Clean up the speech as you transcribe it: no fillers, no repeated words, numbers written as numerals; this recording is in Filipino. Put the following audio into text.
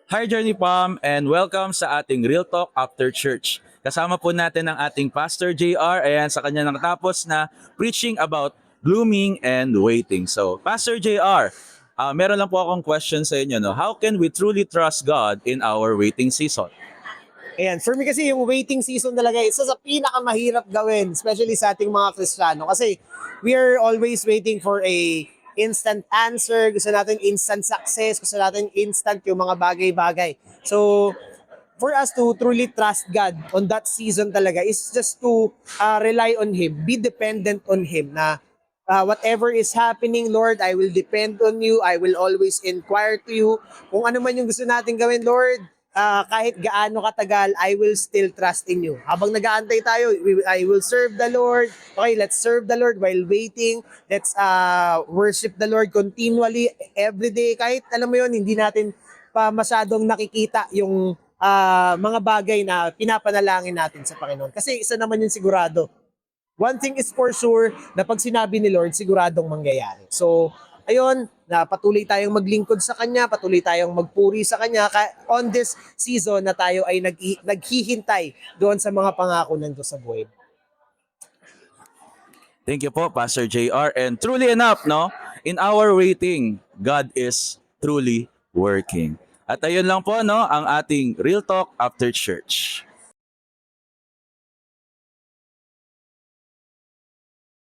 Hi Journey Palm and welcome sa ating Real Talk After Church. Kasama po natin ang ating Pastor JR, ayan sa kanya natapos na preaching about blooming and waiting. So, Pastor JR, meron lang po akong question sa inyo. No? How can we truly trust God in our waiting season? Ayan, for me kasi yung waiting season talaga, isa sa pinakamahirap gawin, especially sa ating mga Kristiyano. Kasi we are always waiting for a instant answer, gusto natin instant success, gusto natin instant yung mga bagay-bagay. So, for us to truly trust God on that season talaga is just to rely on Him, be dependent on Him na whatever is happening, Lord, I will depend on you. I will always inquire to you. Kung ano man yung gusto natin gawin, Lord, kahit gaano katagal, I will still trust in you. Habang nag-aantay tayo, I will serve the Lord. Okay, let's serve the Lord while waiting. Let's worship the Lord continually, every day. Kahit, alam mo yun, hindi natin pa masyadong nakikita yung mga bagay na pinapanalangin natin sa Panginoon. Kasi isa naman yung sigurado. One thing is for sure, na pag sinabi ni Lord, siguradong mangyayari. So, ayun, na patuloy tayong maglingkod sa Kanya, patuloy tayong magpuri sa Kanya on this season na tayo ay naghihintay doon sa mga pangako ng Diyos sa buhay. Thank you po, Pastor JR. And truly enough, no? In our waiting, God is truly working. At ayun lang po, no? Ang ating Real Talk After Church.